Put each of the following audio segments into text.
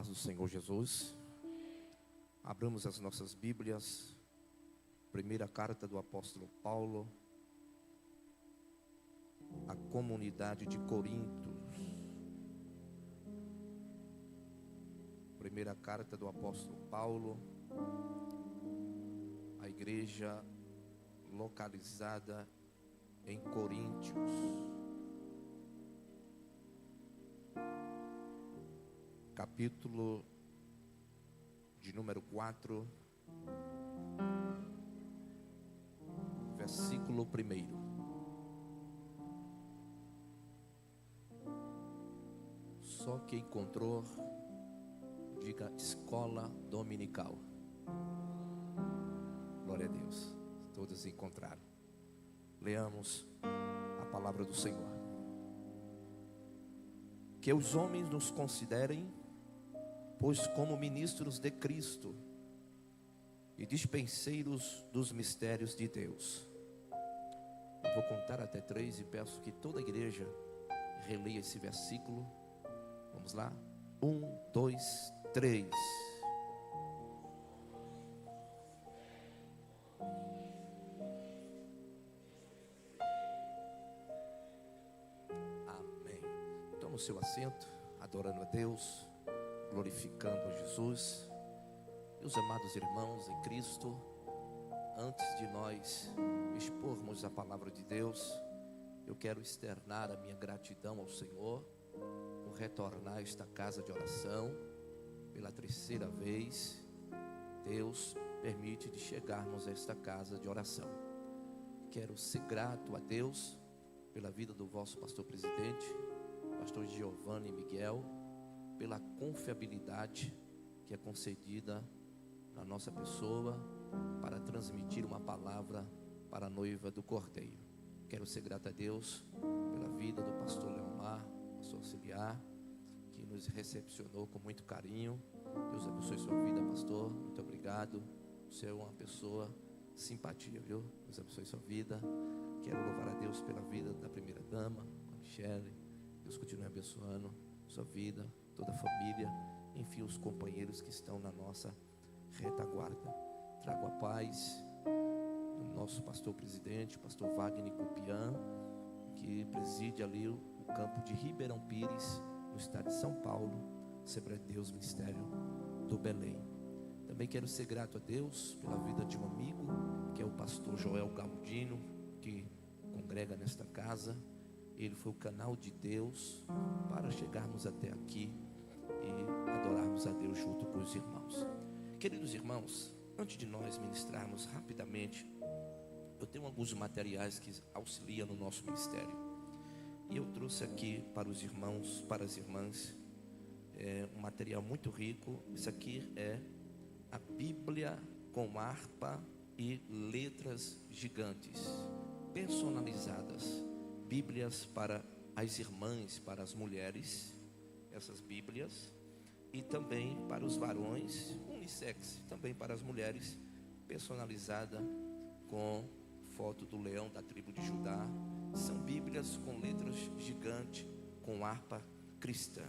paz do Senhor Jesus. Abramos as nossas Bíblias. Primeira carta do apóstolo Paulo à comunidade de Corinto. Primeira carta do apóstolo Paulo à igreja localizada em Coríntios. Capítulo de número 4, versículo 1. Só quem encontrou, diga escola dominical. Glória a Deus, todos encontraram. Leamos a palavra do Senhor. Que os homens nos considerem, pois como ministros de Cristo e dispenseiros dos mistérios de Deus. Eu vou contar até 3 e peço que toda a igreja releia esse versículo. Vamos lá? 1, 2, 3. Amém. Toma o seu assento, adorando a Deus, glorificando a Jesus. Meus amados irmãos em Cristo, antes de nós expormos a palavra de Deus, eu quero externar a minha gratidão ao Senhor por retornar a esta casa de oração pela 3ª vez. Deus permite de chegarmos a esta casa de oração. Quero ser grato a Deus pela vida do vosso pastor presidente, pastor Giovanni Miguel, pela confiabilidade que é concedida na nossa pessoa para transmitir uma palavra para a noiva do Cordeiro. Quero ser grato a Deus pela vida do pastor Leomar, pastor auxiliar, que nos recepcionou com muito carinho. Deus abençoe sua vida, pastor. Muito obrigado. Você é uma pessoa simpatia, viu? Deus abençoe sua vida. Quero louvar a Deus pela vida da primeira dama, a Michele. Deus continue abençoando sua vida, toda a família, enfim, os companheiros que estão na nossa retaguarda. Trago a paz do nosso pastor presidente, pastor Wagner Cupian, que preside ali o campo de Ribeirão Pires, no estado de São Paulo, Assembleia de Deus, Ministério do Belém. Também quero ser grato a Deus pela vida de um amigo, que é o pastor Joel Galdino, que congrega nesta casa. Ele foi o canal de Deus para chegarmos até aqui e adorarmos a Deus junto com os irmãos. Queridos irmãos, antes de nós ministrarmos rapidamente, eu tenho alguns materiais que auxiliam no nosso ministério. E eu trouxe aqui para os irmãos, para as irmãs, um material muito rico. Isso aqui é a Bíblia com harpa e letras gigantes, personalizadas. Bíblias para as irmãs, para as mulheres, essas Bíblias, e também para os varões, unissex, também para as mulheres, personalizada com foto do leão da tribo de Judá. São Bíblias com letras gigantes, com harpa cristã.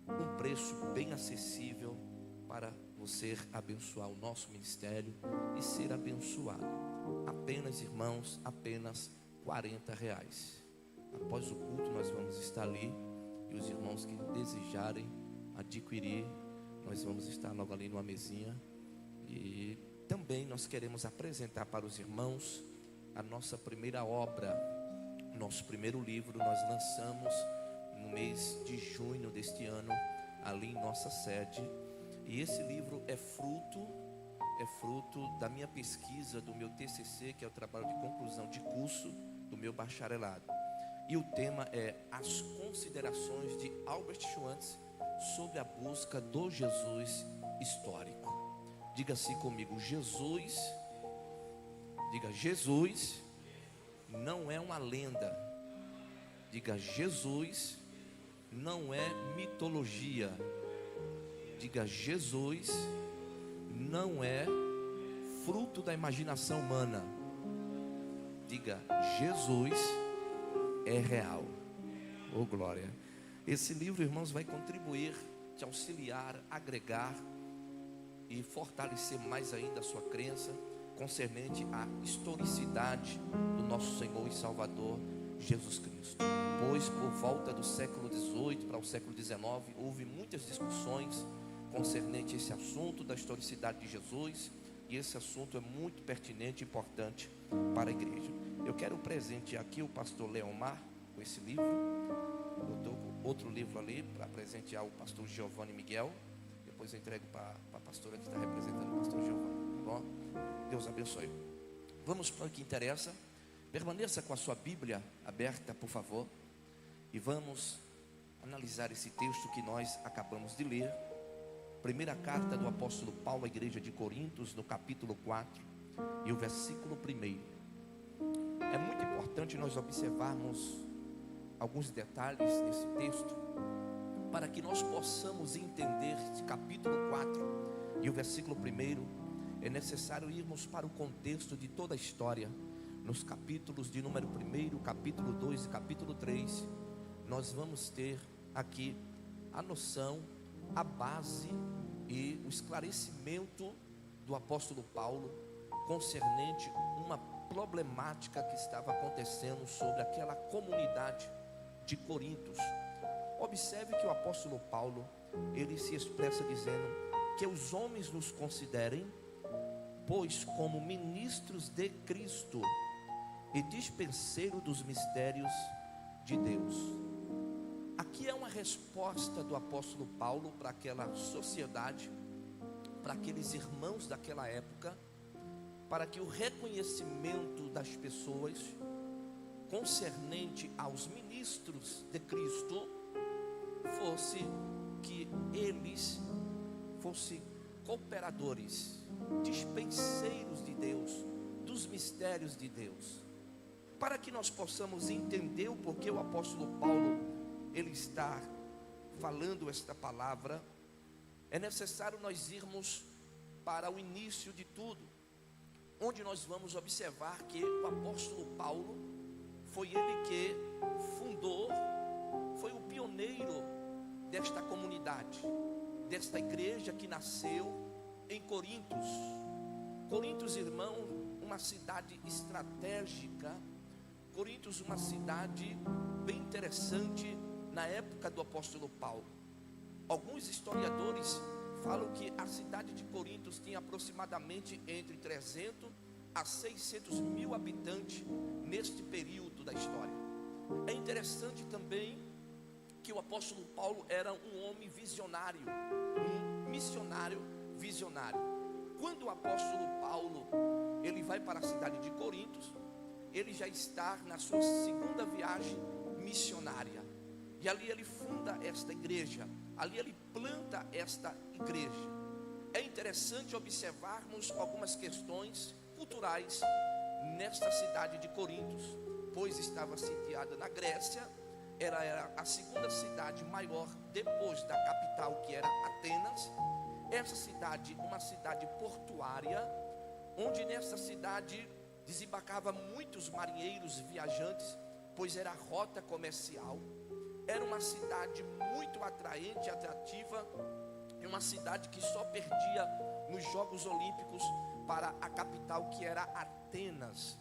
Um preço bem acessível para você abençoar o nosso ministério e ser abençoado. Apenas, irmãos, apenas R$40. Após o culto nós vamos estar ali, e os irmãos que desejarem adquirir, nós vamos estar logo ali numa mesinha. E também nós queremos apresentar para os irmãos a nossa primeira obra, nosso primeiro livro. Nós lançamos no mês de junho deste ano, ali em nossa sede. E esse livro é fruto da minha pesquisa, do meu TCC, que é o trabalho de conclusão de curso do meu bacharelado. E o tema é as considerações de Albert Schweitzer sobre a busca do Jesus histórico. Diga assim comigo: Jesus, diga, Jesus não é uma lenda. Diga, Jesus não é mitologia. Diga, Jesus não é fruto da imaginação humana. Diga, Jesus é real. Oh glória. Esse livro, irmãos, vai contribuir te auxiliar, agregar e fortalecer mais ainda a sua crença concernente à historicidade do nosso Senhor e Salvador Jesus Cristo. Pois por volta do século XVIII para o século XIX houve muitas discussões concernente a esse assunto da historicidade de Jesus, e esse assunto é muito pertinente e importante para a igreja. Eu quero presentear aqui o pastor Leomar com esse livro. Eu estou com outro livro ali para presentear o pastor Giovanni Miguel. Depois eu entrego para a pastora que está representando o pastor Giovanni, tá bom? Deus abençoe. Vamos para o que interessa. Permaneça com a sua Bíblia aberta, por favor, e vamos analisar esse texto que nós acabamos de ler. Primeira carta do apóstolo Paulo à igreja de Coríntios, no capítulo 4 e o versículo 1. É muito importante nós observarmos alguns detalhes desse texto, para que nós possamos entender esse capítulo 4 e o versículo 1. É necessário irmos para o contexto de toda a história. Nos capítulos de número 1, capítulo 2 e capítulo 3, nós vamos ter aqui a noção, a base e o esclarecimento do apóstolo Paulo concernente uma problemática que estava acontecendo sobre aquela comunidade de Coríntios. Observe que o apóstolo Paulo, ele se expressa dizendo que os homens nos considerem, pois, como ministros de Cristo e dispenseiro dos mistérios de Deus. Aqui é uma resposta do apóstolo Paulo para aquela sociedade, para aqueles irmãos daquela época, para que o reconhecimento das pessoas concernente aos ministros de Cristo fosse que eles fossem cooperadores, dispenseiros de Deus, dos mistérios de Deus. Para que nós possamos entender o porquê o apóstolo Paulo ele está falando esta palavra, é necessário nós irmos para o início de tudo, onde nós vamos observar que o apóstolo Paulo foi ele que fundou, foi o pioneiro desta comunidade, desta igreja que nasceu em Coríntios. Coríntios, irmão, uma cidade estratégica. Coríntios, uma cidade bem interessante na época do apóstolo Paulo. Alguns historiadores falam que a cidade de Coríntios tinha aproximadamente entre 300 a 600 mil habitantes neste período da história. É interessante também que o apóstolo Paulo era um homem visionário, um missionário visionário. Quando o apóstolo Paulo ele vai para a cidade de Coríntios, ele já está na sua segunda viagem missionária, e ali ele funda esta igreja, ali ele planta esta igreja. É interessante observarmos algumas questões culturais nesta cidade de Coríntios, pois estava sitiada na Grécia, era a segunda cidade maior depois da capital, que era Atenas. Essa cidade, uma cidade portuária, onde nessa cidade desembarcava muitos marinheiros viajantes, pois era rota comercial. Era uma cidade muito atraente, atrativa, e uma cidade que só perdia nos Jogos Olímpicos para a capital, que era Atenas.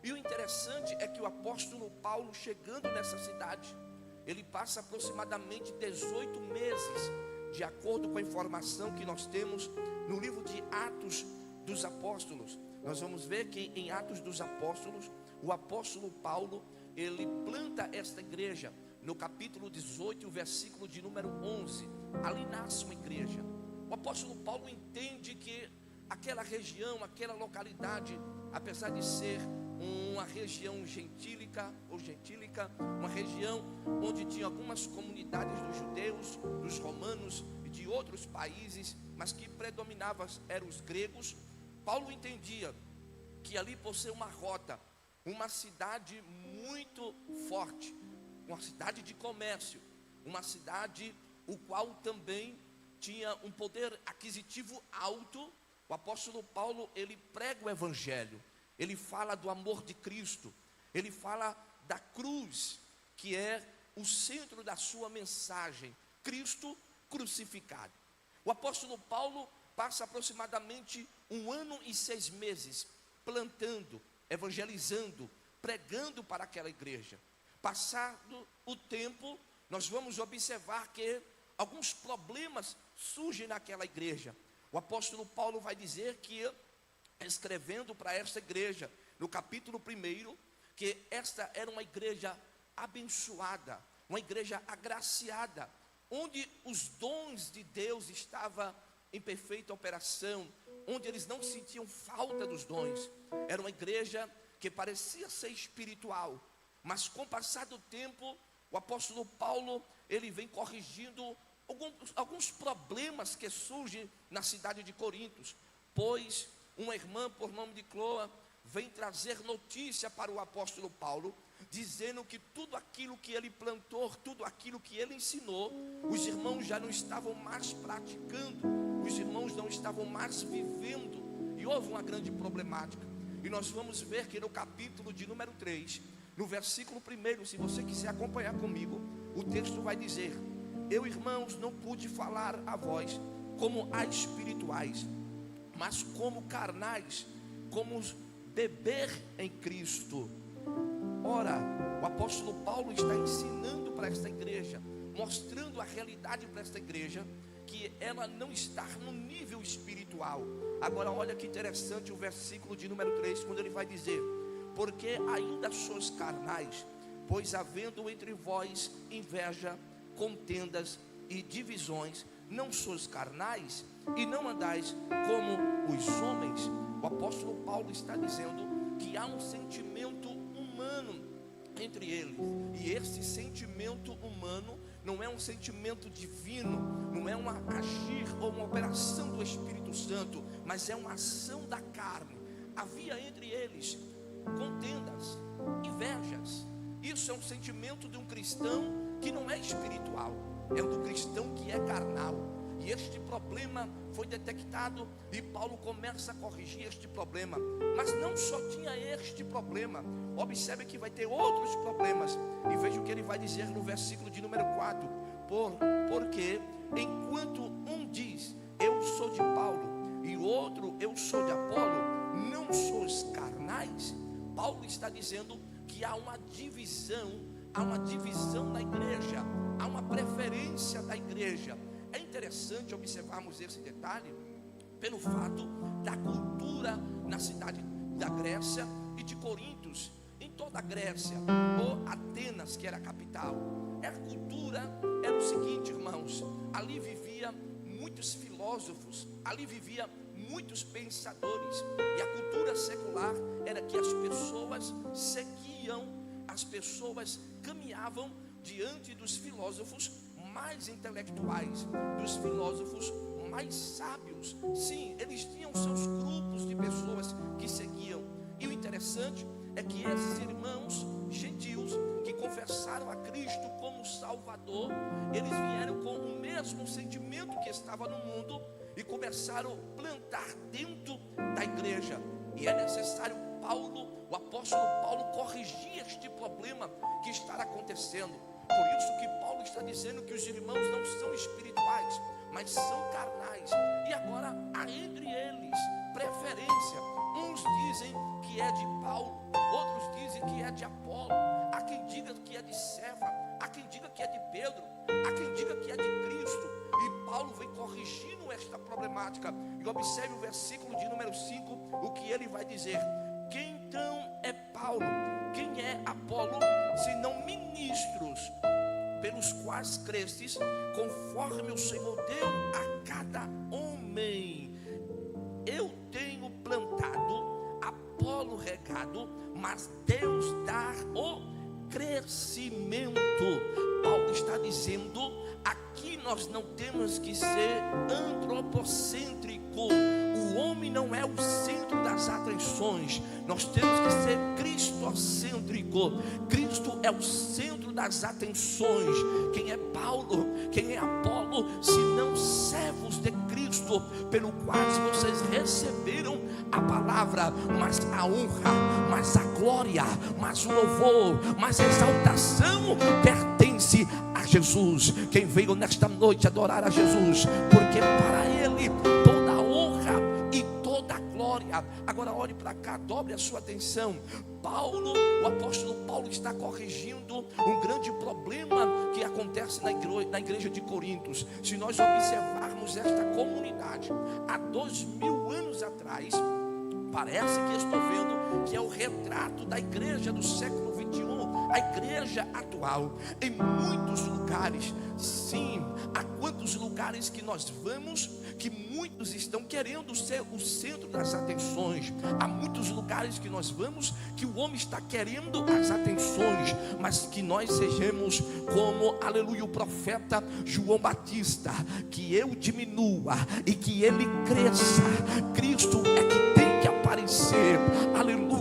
E o interessante é que o apóstolo Paulo, chegando nessa cidade, ele passa aproximadamente 18 meses, de acordo com a informação que nós temos no livro de Atos dos Apóstolos. Nós vamos ver que em Atos dos Apóstolos, o apóstolo Paulo, ele planta esta igreja. No capítulo 18, o versículo de número 11, ali nasce uma igreja. O apóstolo Paulo entende que aquela região, aquela localidade, apesar de ser uma região gentílica, uma região onde tinha algumas comunidades dos judeus, dos romanos e de outros países, mas que predominavam eram os gregos. Paulo entendia que ali, por ser uma rota, uma cidade muito forte, uma cidade de comércio, uma cidade o qual também tinha um poder aquisitivo alto, o apóstolo Paulo, ele prega o evangelho, ele fala do amor de Cristo, ele fala da cruz, que é o centro da sua mensagem. Cristo crucificado. O apóstolo Paulo passa aproximadamente 1 ano e 6 meses plantando, evangelizando, pregando para aquela igreja. Passado o tempo, nós vamos observar que alguns problemas surgem naquela igreja. O apóstolo Paulo vai dizer que, escrevendo para esta igreja, no capítulo 1, que esta era uma igreja abençoada, uma igreja agraciada, onde os dons de Deus estavam em perfeita operação, onde eles não sentiam falta dos dons. Era uma igreja que parecia ser espiritual, mas com o passar do tempo, o apóstolo Paulo, ele vem corrigindo alguns problemas que surgem na cidade de Corinto, pois uma irmã por nome de Cloa vem trazer notícia para o apóstolo Paulo, dizendo que tudo aquilo que ele plantou, tudo aquilo que ele ensinou, os irmãos já não estavam mais praticando, os irmãos não estavam mais vivendo, e houve uma grande problemática. E nós vamos ver que no capítulo de número 3, no versículo 1, se você quiser acompanhar comigo, o texto vai dizer: eu, irmãos, não pude falar a vós como a espirituais, mas como carnais, como beber em Cristo. Ora, o apóstolo Paulo está ensinando para esta igreja, mostrando a realidade para esta igreja, que ela não está no nível espiritual. Agora olha que interessante o versículo de número 3, quando ele vai dizer: porque ainda sois carnais, pois havendo entre vós inveja, contendas e divisões, não sois carnais e não andais como os homens. O apóstolo Paulo está dizendo que há um sentimento humano entre eles, e esse sentimento humano não é um sentimento divino, não é um agir ou uma operação do Espírito Santo, mas é uma ação da carne. Havia entre eles contendas, invejas. Isso é um sentimento de um cristão que não é espiritual, é do cristão que é carnal. E este problema foi detectado e Paulo começa a corrigir este problema. Mas não só tinha este problema, observe que vai ter outros problemas. E veja o que ele vai dizer no versículo de número 4: porque enquanto um diz eu sou de Paulo e o outro eu sou de Apolo, não sois carnais. Paulo está dizendo que há uma divisão na igreja, há uma preferência da igreja. É interessante observarmos esse detalhe pelo fato da cultura na cidade da Grécia e de Corintos. Em toda a Grécia, ou Atenas, que era a capital, a cultura era o seguinte, irmãos: ali vivia muitos filósofos, ali vivia muitos pensadores, e a cultura secular era que as pessoas seguiam, as pessoas caminhavam diante dos filósofos mais intelectuais, dos filósofos mais sábios. Sim, eles tinham seus grupos de pessoas que seguiam. E o interessante é que esses irmãos gentios que confessaram a Cristo como Salvador, eles vieram com o mesmo sentimento que estava no mundo e começaram a plantar dentro da igreja. E é necessário o apóstolo Paulo corrigir este problema que está acontecendo. Por isso que Paulo está dizendo que os irmãos não são espirituais, mas são carnais. E agora há entre eles preferência. Uns dizem que é de Paulo, outros dizem que é de Apolo. Há quem diga que é de Cefa, há quem diga que é de Pedro, há quem diga que é de Cristo. E Paulo vem corrigindo esta problemática. E observe o versículo de número 5, o que ele vai dizer: quem então é Paulo? Quem é Apolo, senão ministros pelos quais crestes, conforme o Senhor deu a cada homem? Eu tenho plantado, Apolo regado, mas Deus dá o crescimento. Paulo está dizendo: aqui nós não temos que ser antropocêntrico. O homem não é o centro das atenções. Nós temos que ser cristocêntrico. Cristo é o centro das atenções. Quem é Paulo? Quem é Apolo? Senão servos de Cristo, pelo quais vocês receberam a palavra. Mas a honra, mas a glória, mas o louvor, mas a exaltação pertence a Jesus, quem veio nesta noite adorar a Jesus, porque para Ele toda a honra e toda a glória. Agora olhe para cá, dobre a sua atenção. O apóstolo Paulo está corrigindo um grande problema que acontece na igreja de Corinto. Se nós observarmos esta comunidade há 2000 anos atrás, parece que estou vendo que é o retrato da igreja do século 21, a igreja atual. Em muitos lugares, sim, há quantos lugares que nós vamos que muitos estão querendo ser o centro das atenções. Há muitos lugares que nós vamos que o homem está querendo as atenções, mas que nós sejamos como, aleluia, o profeta João Batista, que eu diminua e que ele cresça. Cristo é que tem que aparecer, aleluia.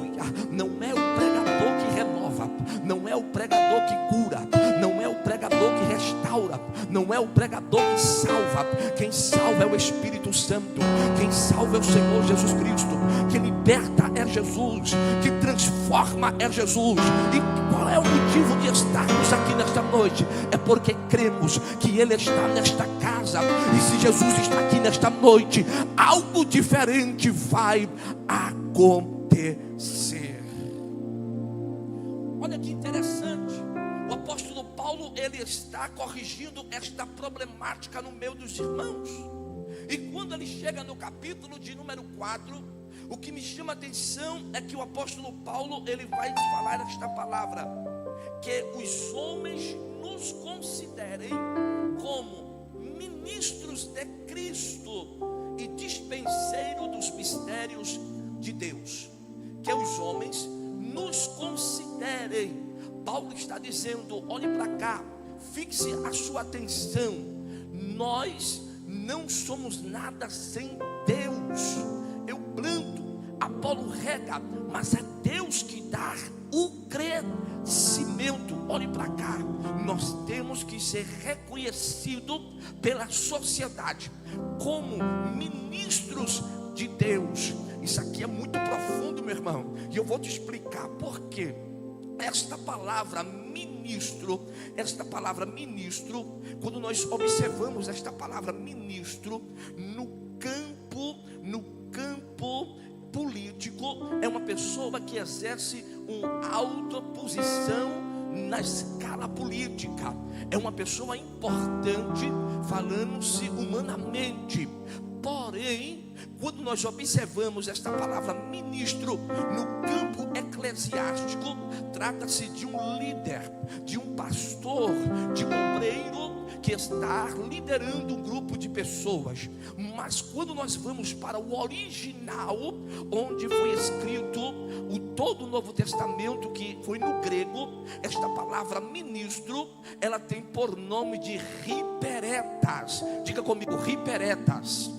Não é o pregador que renova, não é o pregador que cura, não é o pregador que restaura, não é o pregador que salva. Quem salva é o Espírito Santo, quem salva é o Senhor Jesus Cristo, quem liberta é Jesus, que transforma é Jesus. E qual é o motivo de estarmos aqui nesta noite? É porque cremos que Ele está nesta casa, e se Jesus está aqui nesta noite, algo diferente vai acontecer. Olha que interessante, o apóstolo Paulo, ele está corrigindo esta problemática no meio dos irmãos. E quando ele chega no capítulo de número 4, o que me chama a atenção é que o apóstolo Paulo, ele vai falar esta palavra: que os homens nos considerem como ministros de Cristo e dispenseiro dos mistérios de Deus. Que os homens nos considerem. Paulo está dizendo, olhe para cá, fixe a sua atenção. Nós não somos nada sem Deus. Eu planto, Apolo rega, mas é Deus que dá o crescimento. Olhe para cá, nós temos que ser reconhecidos pela sociedade como ministros de Deus. Isso aqui é muito profundo, meu irmão, e eu vou te explicar por quê. Esta palavra ministro, quando nós observamos esta palavra ministro no campo político, é uma pessoa que exerce uma alta posição na escala política, é uma pessoa importante, falando-se humanamente. Porém, quando nós observamos esta palavra ministro no campo eclesiástico, trata-se de um líder, de um pastor, de um obreiro que está liderando um grupo de pessoas. Mas quando nós vamos para o original, onde foi escrito todo o Novo Testamento, que foi no grego, esta palavra ministro, ela tem por nome de riperetas. Diga comigo, riperetas.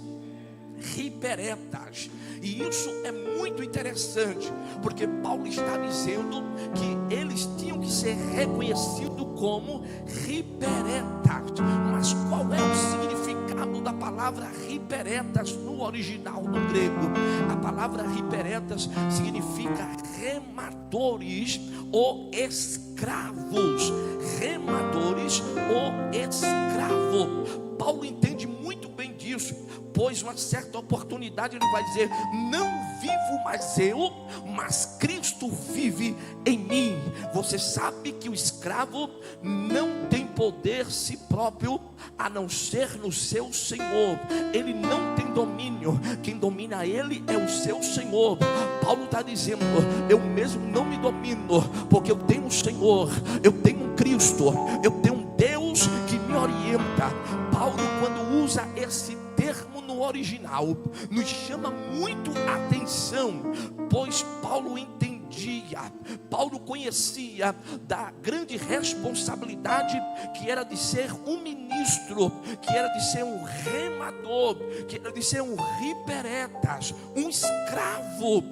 E isso é muito interessante, porque Paulo está dizendo que eles tinham que ser reconhecidos como riperetas. Mas qual é o significado da palavra riperetas no original, no grego? A palavra riperetas significa remadores ou escravos. Remadores ou escravo. Paulo entende muito bem disso, pois uma certa oportunidade ele vai dizer: não vivo mais eu, mas Cristo vive em mim. Você sabe que o escravo não tem poder si próprio, a não ser no seu Senhor. Ele não tem domínio, quem domina ele é o seu Senhor. Paulo está dizendo: eu mesmo não me domino, porque eu tenho um Senhor, eu tenho um Cristo, eu tenho um Deus que me orienta. Paulo, quando usa esse termo no original, nos chama muito a atenção, pois Paulo entendia, Paulo conhecia da grande responsabilidade que era de ser um ministro, que era de ser um remador, que era de ser um riperetas, um escravo,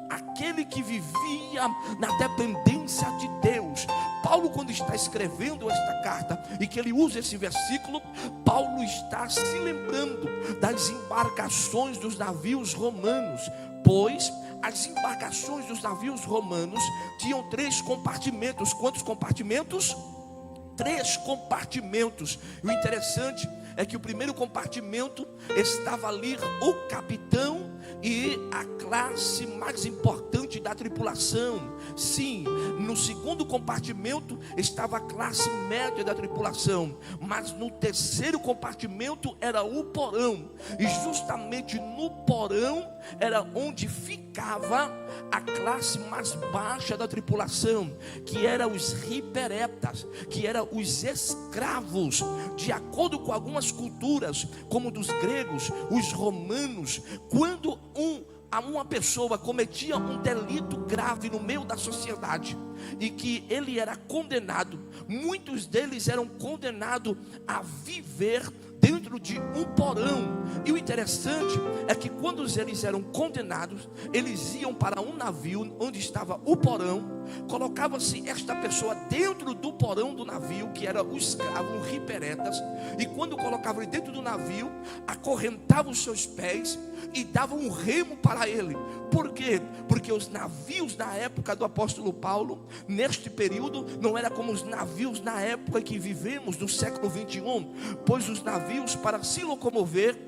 aquele que vivia na dependência de Deus. Paulo, quando está escrevendo esta carta e que ele usa esse versículo, Paulo está se lembrando das embarcações dos navios romanos, pois as embarcações dos navios romanos tinham 3 compartimentos. Quantos compartimentos? 3 compartimentos. E o interessante é que o primeiro compartimento estava ali o capitão e a classe mais importante da tripulação. Sim, no segundo compartimento estava a classe média da tripulação, mas no terceiro compartimento era o porão, e justamente no porão era onde ficava a classe mais baixa da tripulação, que eram os riperetas, que eram os escravos. De acordo com algumas culturas, como dos gregos, os romanos, quando uma pessoa cometia um delito grave no meio da sociedade e que ele era condenado, muitos deles eram condenados a viver dentro de um porão. E o interessante é que quando eles eram condenados, eles iam para um navio onde estava o porão, colocava-se esta pessoa dentro do porão do navio, que era o escravo, os riperetas, e quando colocava ele dentro do navio, acorrentava os seus pés e dava um remo para ele. Por quê? Porque os navios na época do apóstolo Paulo, neste período, não era como os navios na época que vivemos, no século 21, pois os navios, para se locomover,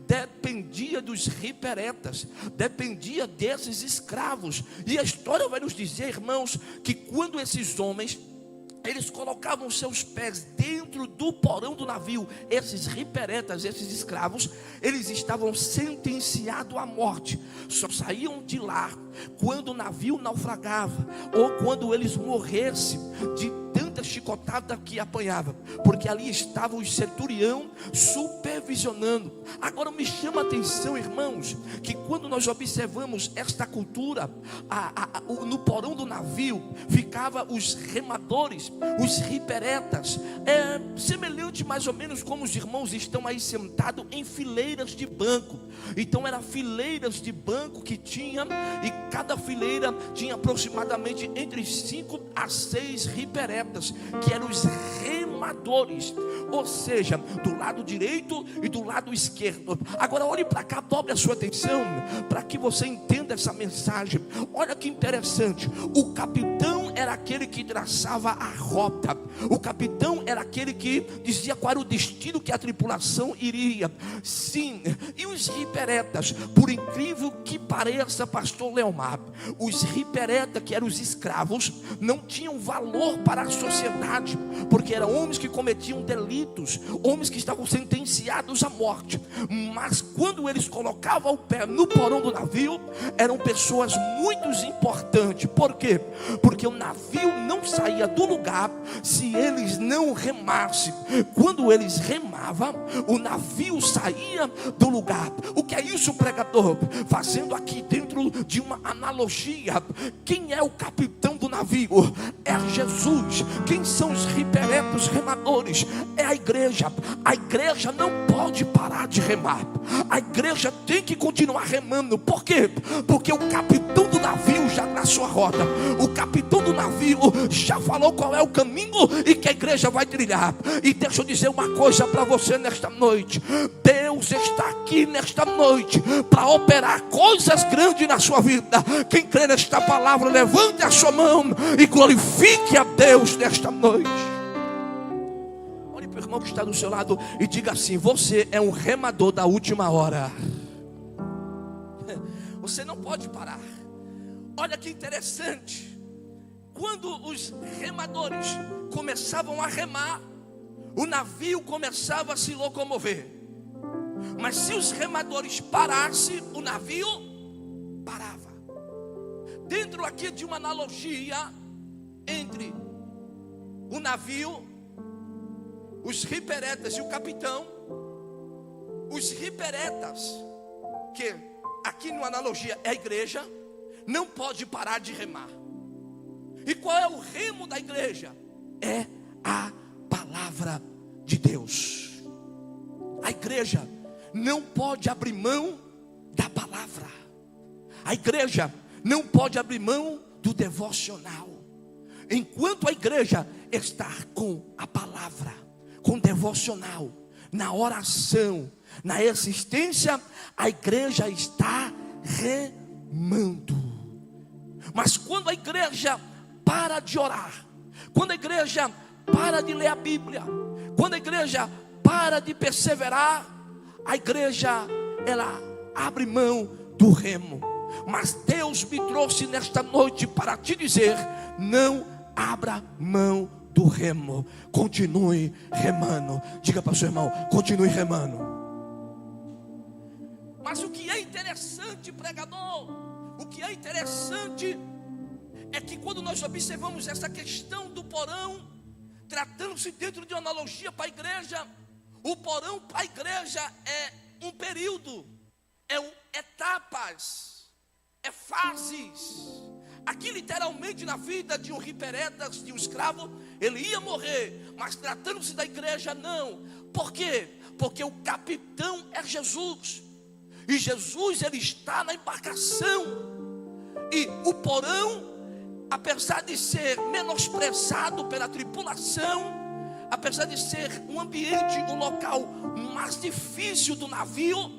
dependia dos riperetas, dependia desses escravos. E a história vai nos dizer, irmãos, que quando esses homens, eles colocavam seus pés dentro do porão do navio, esses riperetas, esses escravos, eles estavam sentenciados à morte. Só saíam de lá quando o navio naufragava, ou quando eles morressem de tanta chicotada que apanhava, porque ali estava o centurião supervisionando. Agora me chama a atenção, irmãos, que quando nós observamos esta cultura, no porão do navio ficava os remadores, os riperetas, semelhante mais ou menos como os irmãos estão aí sentados em fileiras de banco. Então eram fileiras de banco que tinha, e cada fileira tinha aproximadamente entre 5 a 6 riperetas, que eram os remadores, ou seja, do lado direito e do lado esquerdo. Agora olhe para cá, dobre a sua atenção para que você entenda essa mensagem. Olha que interessante, o capitão era aquele que traçava a rota, o capitão era aquele que dizia qual era o destino que a tripulação iria. Sim, e os riperetas, por incrível que pareça, pastor Leomar, os riperetas, que eram os escravos, não tinham valor para a sociedade, porque eram homens que cometiam delitos, homens que estavam sentenciados à morte. Mas quando eles colocavam o pé no porão do navio, eram pessoas muito importantes. Por quê? Porque o navio não saía do lugar se eles não remassem. Quando eles remavam, o navio saía do lugar. O que é isso, pregador? Fazendo aqui dentro de uma analogia, quem é o capitão do navio? É Jesus. Quem são os riperetos remadores? É a igreja. A igreja não pode parar de remar. A igreja tem que continuar remando. Por quê? Porque o capitão do navio já traçou a rota. O capitão do navio já falou qual é o caminho e que a igreja vai trilhar. E deixa eu dizer uma coisa para você nesta noite. Deus está aqui nesta noite para operar coisas grandes na sua vida. Quem crê nesta palavra, levante a sua mão e glorifique a Deus nesta noite. Olhe para o irmão que está do seu lado e diga assim: você é um remador da última hora. Você não pode parar. Olha que interessante. Quando os remadores começavam a remar, o navio começava a se locomover. Mas se os remadores parassem, o navio parava. Dentro aqui de uma analogia entre o navio, os riperetas e o capitão. Os riperetas, que aqui numa analogia é a igreja, não pode parar de remar. E qual é o remo da igreja? É a palavra de Deus. A igreja não pode abrir mão da palavra. A igreja não pode abrir mão do devocional. Enquanto a igreja está com a palavra, com o devocional, na oração, na existência, a igreja está remando. Mas quando a igreja para de orar, quando a igreja para de ler a Bíblia, quando a igreja para de perseverar, a igreja, ela abre mão do remo. Mas Deus me trouxe nesta noite para te dizer: não abra mão do remo, continue remando. Diga para o seu irmão: continue remando. Mas o que é interessante, pregador, o que é interessante é que quando nós observamos essa questão do porão, tratando-se dentro de uma analogia para a igreja, o porão para a igreja é um período, é etapas, é fases. Aqui literalmente na vida de um riperetas, de um escravo, ele ia morrer, mas tratando-se da igreja não. Por quê? Porque o capitão é Jesus, e Jesus, ele está na embarcação, e o porão, apesar de ser menosprezado pela tripulação, apesar de ser um ambiente, um local mais difícil do navio,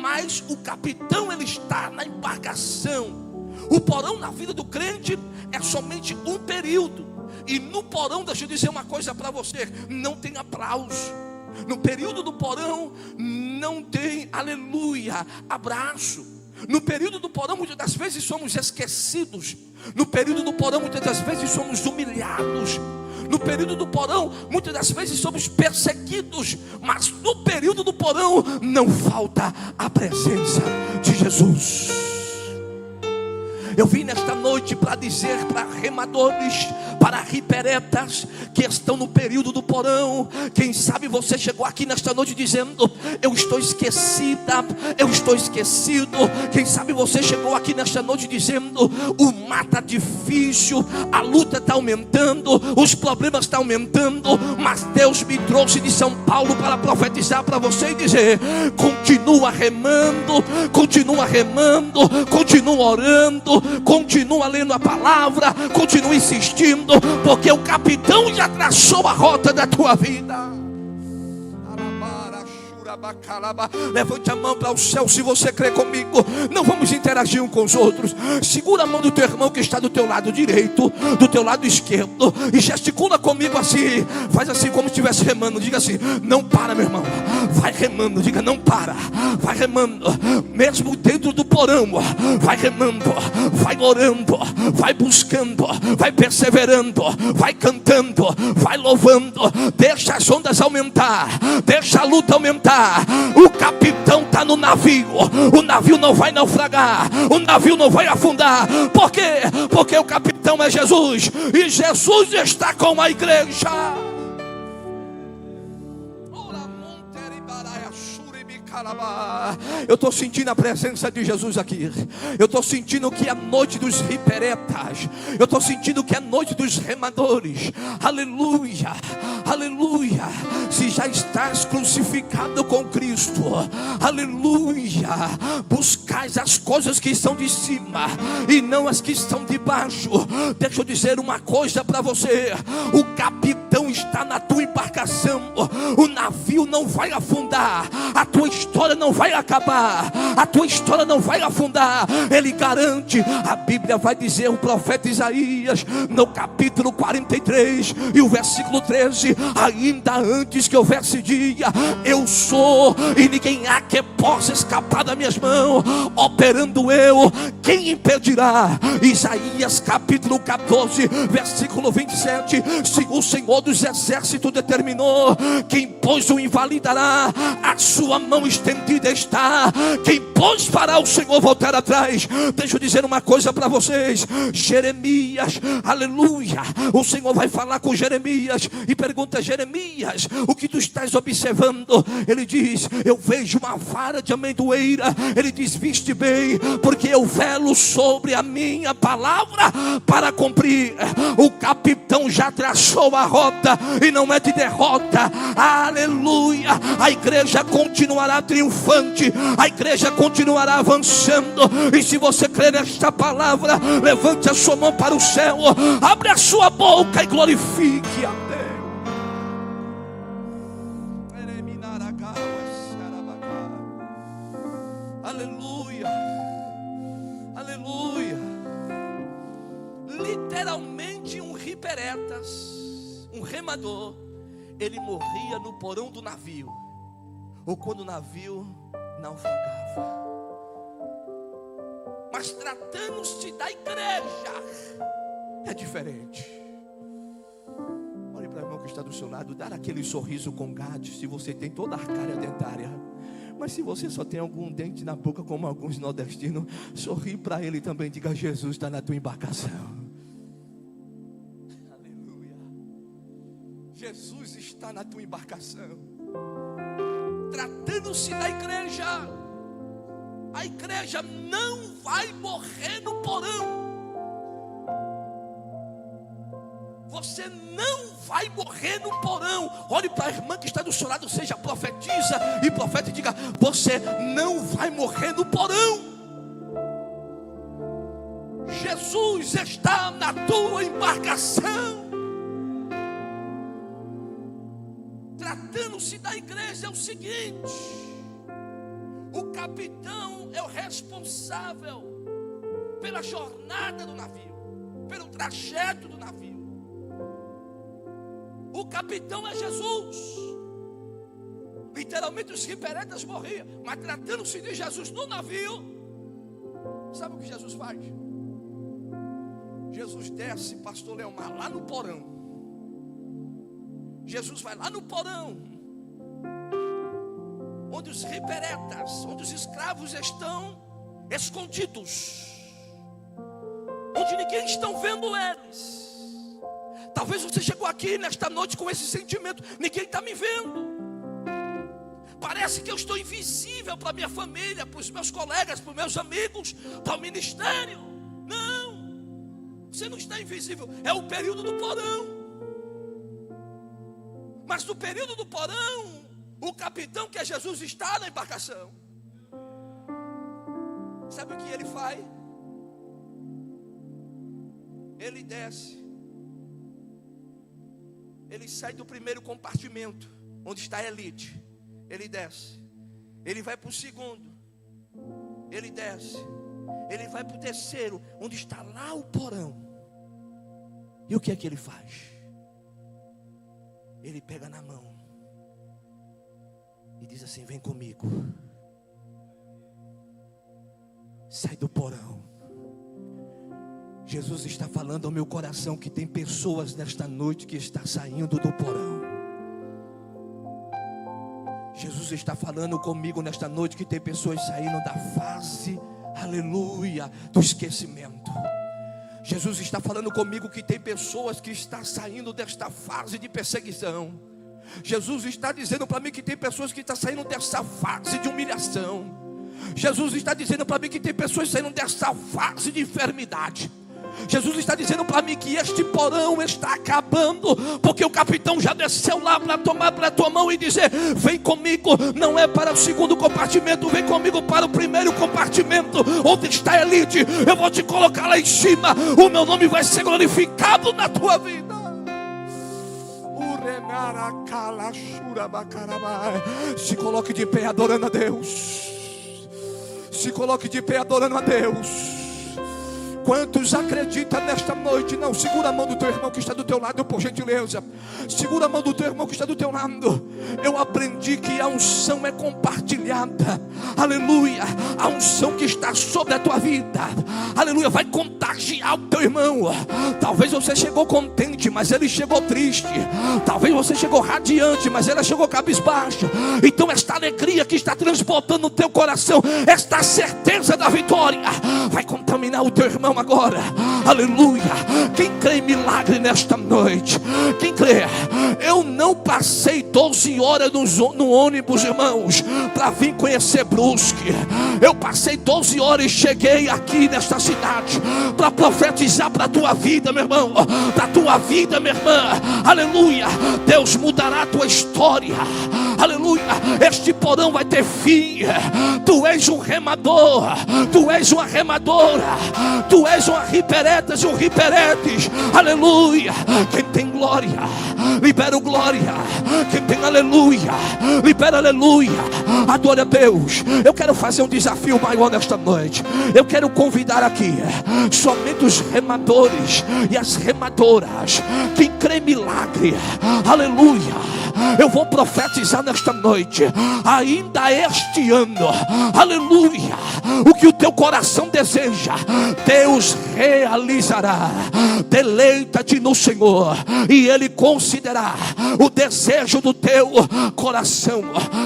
mas o capitão, ele está na embarcação. O porão na vida do crente é somente um período, e no porão, deixa eu dizer uma coisa para você: não tem aplauso. No período do porão não tem, aleluia, abraço. No período do porão muitas das vezes somos esquecidos. No período do porão muitas das vezes somos humilhados. No período do porão muitas das vezes somos perseguidos. Mas no período do porão não falta a presença de Jesus. Eu vim nesta noite para dizer para remadores, para riperetas que estão no período do porão. Quem sabe você chegou aqui nesta noite dizendo: eu estou esquecida, eu estou esquecido. Quem sabe você chegou aqui nesta noite dizendo: o mar está difícil, a luta está aumentando, os problemas estão aumentando. Mas Deus me trouxe de São Paulo para profetizar para você e dizer: continua remando, continua remando, continua orando, continua lendo a palavra, continua insistindo, porque o capitão já traçou a rota da tua vida. Levante a mão para o céu se você crê comigo. Não vamos interagir uns com os outros. Segura a mão do teu irmão que está do teu lado direito, do teu lado esquerdo, e gesticula comigo assim. Faz assim como se estivesse remando. Diga assim: não para, meu irmão. Vai remando. Diga: não para. Vai remando. Mesmo dentro do porão, vai remando, vai orando, vai buscando, vai perseverando, vai cantando, vai louvando. Deixa as ondas aumentar, deixa a luta aumentar. O capitão está no navio. O navio não vai naufragar, o navio não vai afundar. Por quê? Porque o capitão é Jesus, e Jesus está com a igreja. Eu estou sentindo a presença de Jesus aqui. Eu estou sentindo que é a noite dos riperetas. Eu estou sentindo que é a noite dos remadores. Aleluia, aleluia. Se já estás crucificado com Cristo, aleluia, buscais as coisas que estão de cima e não as que estão de baixo. Deixa eu dizer uma coisa para você: o capitão está na tua embarcação. O navio não vai afundar, a tua história não vai acabar, a tua história não vai afundar. Ele garante. A Bíblia vai dizer, o profeta Isaías, no capítulo 43 e o versículo 13: ainda antes que houvesse dia, eu sou, e ninguém há que possa escapar das minhas mãos. Operando eu, quem impedirá? Isaías capítulo 14 versículo 27: se o Senhor dos exércitos determinou, quem pois o invalidará? A sua mão estendida está. Quem pois fará o Senhor voltar atrás? Deixa eu dizer uma coisa para vocês. Jeremias, aleluia, o Senhor vai falar com Jeremias e pergunta: Jeremias, o que tu estás observando? Ele diz: eu vejo uma vara de amendoeira. Ele diz: viste bem, porque eu velo sobre a minha palavra para cumprir. O capitão já traçou a rota e não é de derrota. Aleluia. A igreja continuará triunfante, a igreja continuará avançando. E se você crer nesta palavra, levante a sua mão para o céu, abre a sua boca e glorifique a Deus. Aleluia, aleluia. Literalmente um riperetas um remador, ele morria no porão do navio, ou quando o navio naufragava. Mas tratando-se da igreja, é diferente. Olhe para o irmão que está do seu lado, dar aquele sorriso com gato, se você tem toda a arcária dentária. Mas se você só tem algum dente na boca, como alguns nordestinos, sorri para ele também, diga: Jesus está na tua embarcação. Aleluia. Jesus está na tua embarcação. Tratando-se da igreja, a igreja não vai morrer no porão. Você não vai morrer no porão. Olhe para a irmã que está do seu lado, seja profetiza e profeta e diga: você não vai morrer no porão. Jesus está na tua embarcação. Tratando-se da igreja é o seguinte: o capitão é o responsável pela jornada do navio, pelo trajeto do navio. O capitão é Jesus. Literalmente os riperetas morriam, mas tratando-se de Jesus no navio, sabe o que Jesus faz? Jesus desce, pastor Leomar, lá no porão. Jesus vai lá no porão, onde os riperetas, onde os escravos estão escondidos, onde ninguém está vendo eles. Talvez você chegou aqui nesta noite com esse sentimento: ninguém está me vendo. Parece que eu estou invisível para minha família, para os meus colegas, para os meus amigos, para o ministério. Não, você não está invisível. É o período do porão. Mas no período do porão, o capitão, que é Jesus, está na embarcação. Sabe o que ele faz? Ele desce. Ele sai do primeiro compartimento, onde está a elite. Ele desce. Ele vai para o segundo. Ele desce. Ele vai para o terceiro, onde está lá o porão. E o que é que ele faz? Ele pega na mão e diz assim: vem comigo. Sai do porão. Jesus está falando ao meu coração que tem pessoas nesta noite que estão saindo do porão. Jesus está falando comigo nesta noite que tem pessoas saindo da fase, aleluia, do esquecimento. Jesus está falando comigo que tem pessoas que estão saindo desta fase de perseguição. Jesus está dizendo para mim que tem pessoas que estão saindo dessa fase de humilhação. Jesus está dizendo para mim que tem pessoas saindo dessa fase de enfermidade. Jesus está dizendo para mim que este porão está acabando, porque o capitão já desceu lá para tomar para a tua mão e dizer: vem comigo, não é para o segundo compartimento, vem comigo para o primeiro compartimento, onde está a elite. Eu vou te colocar lá em cima, o meu nome vai ser glorificado na tua vida. Se coloque de pé adorando a Deus. Se coloque de pé adorando a Deus. Quantos acreditam nesta noite? Não, segura a mão do teu irmão que está do teu lado, por gentileza. Segura a mão do teu irmão que está do teu lado. Eu aprendi que a unção é compartilhada. Aleluia. A unção que está sobre a tua vida, aleluia, vai contagiar o teu irmão. Talvez você chegou contente, mas ele chegou triste. Talvez você chegou radiante, mas ela chegou cabisbaixo. Então esta alegria que está transportando o teu coração, esta certeza da vitória, vai contaminar o teu irmão agora. Aleluia. Quem crê em milagre nesta noite? Quem crê? Eu não passei 12 horas no ônibus, irmãos, para vir conhecer Brusque. Eu passei 12 horas e cheguei aqui nesta cidade para profetizar para a tua vida, meu irmão, para a tua vida, minha irmã. Aleluia. Deus mudará a tua história. Aleluia. Este porão vai ter fim. Tu és um remador, tu és uma remadora, tu és uma riperetas e um riperetes. Aleluia. Quem tem glória, libera o glória. Quem tem aleluia, libera aleluia. Adore a Deus. Eu quero fazer um desafio maior nesta noite. Eu quero convidar aqui somente os remadores e as remadoras. Quem crê em milagre, aleluia. Eu vou profetizar nesta noite, ainda este ano, aleluia, o que o teu coração deseja, Deus realizará. Deleita-te no Senhor, e Ele concederá o desejo do teu coração.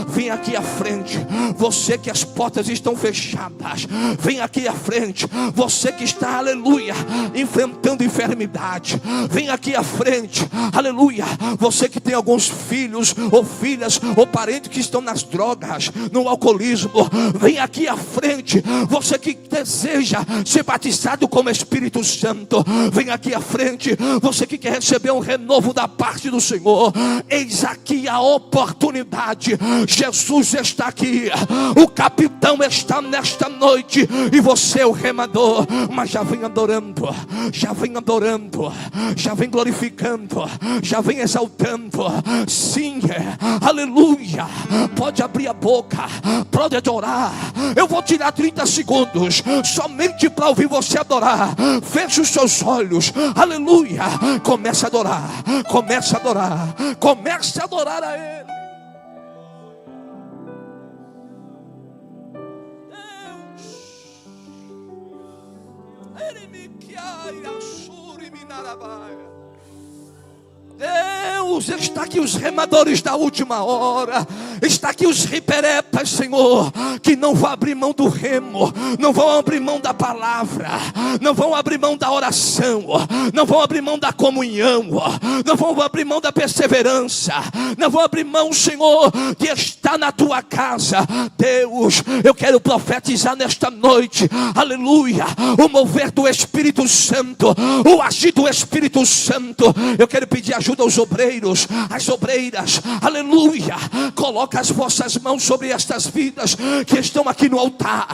Vem aqui à frente, você que as portas estão fechadas, vem aqui à frente, você que está, aleluia, enfrentando enfermidade, vem aqui à frente, aleluia, você que tem alguns filhos ou filhas ou parentes que estão nas drogas, no alcoolismo, vem aqui à frente, você que deseja ser batizado com o Espírito Santo, vem aqui à frente, você que quer receber um renovo da parte do Senhor. Eis aqui a oportunidade. Jesus está aqui, o capitão está nesta noite, e você é o remador. Mas já vem adorando, já vem adorando, já vem glorificando, já vem exaltando. Sim, aleluia. Pode abrir a boca, pode adorar. Eu vou tirar 30 segundos somente para ouvir você adorar. Feche os seus olhos, aleluia. Comece a adorar, comece a adorar, comece a adorar a Ele. Deus, está aqui os remadores da última hora, está aqui os riperepas, Senhor, que não vão abrir mão do remo, não vão abrir mão da palavra, não vão abrir mão da oração, não vão abrir mão da comunhão, não vão abrir mão da perseverança, não vão abrir mão, Senhor, de estar na tua casa. Deus, eu quero profetizar nesta noite, aleluia, o mover do Espírito Santo, o agir do Espírito Santo. Eu quero pedir ajuda aos obreiros, às obreiras, aleluia. Coloca as vossas mãos sobre estas vidas que estão aqui no altar.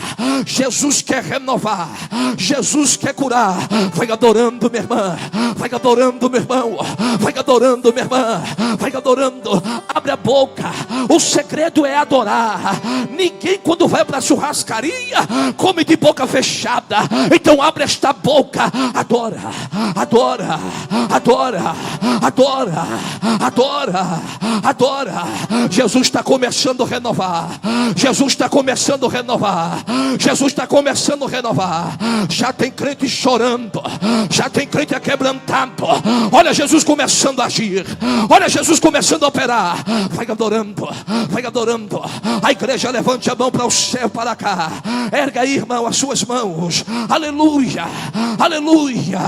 Jesus quer renovar, Jesus quer curar. Vai adorando, minha irmã, vai adorando, meu irmão, vai adorando, minha irmã, vai adorando. Abre a boca, o segredo é adorar. Ninguém, quando vai para a churrascaria, come de boca fechada. Então abre esta boca, adora, adora, adora, adora, adora, adora. Jesus está começando a renovar, Jesus está começando a renovar, Jesus está começando a renovar. Já tem crente chorando, já tem crente quebrantado. Olha Jesus começando a agir, olha Jesus começando a operar. Vai adorando, vai adorando. A igreja levante a mão para o céu, para cá. Erga aí, irmão, as suas mãos. Aleluia, aleluia,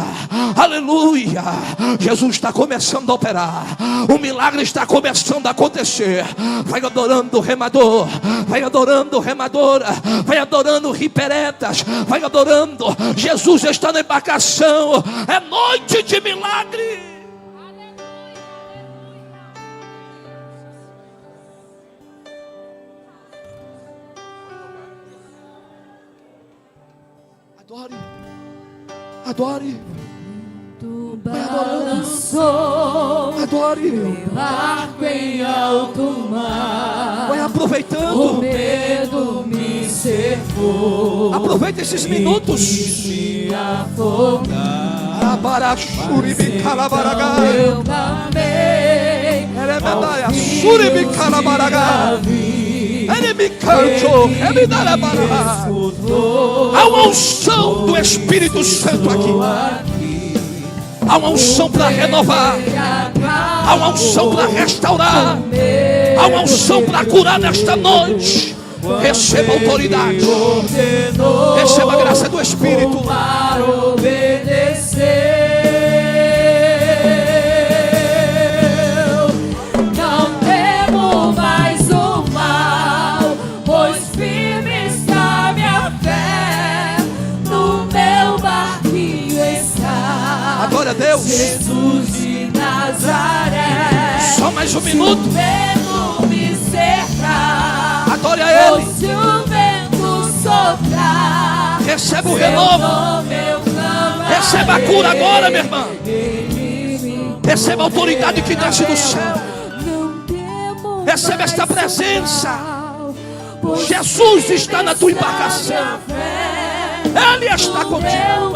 aleluia. Jesus está começando a operar, o milagre está começando a acontecer. Vai adorando o remador, vai adorando remadora, vai adorando riperetas, vai adorando. Jesus está na embarcação, é noite de milagre. Adore, adore. Tu balançou, adore. Meu barco em alto mar. Vai aproveitando. O medo me cercou. Aproveita esses minutos. Se afogar. Abarachuribi calabaraga. Eu clamei. Elemedaya suribi calabaraga. Ele me cantou, ele me dará. Há uma unção do Espírito Santo aqui. Há uma unção para renovar, há uma unção para restaurar, há uma unção para curar nesta noite. Receba autoridade, receba a graça do Espírito. Não temo mais o mal, pois firme está minha fé. No meu barquinho está Glória a Deus. Jesus de Nazaré. Só mais um minuto. Se o vento me cercar, adore a Ele. ou se o vento soprar, receba o renovo, receba a cura agora, minha irmã. Ele me Receba a autoridade que desce do céu. Receba esta presença. Jesus está na tua embarcação. Ele está contigo.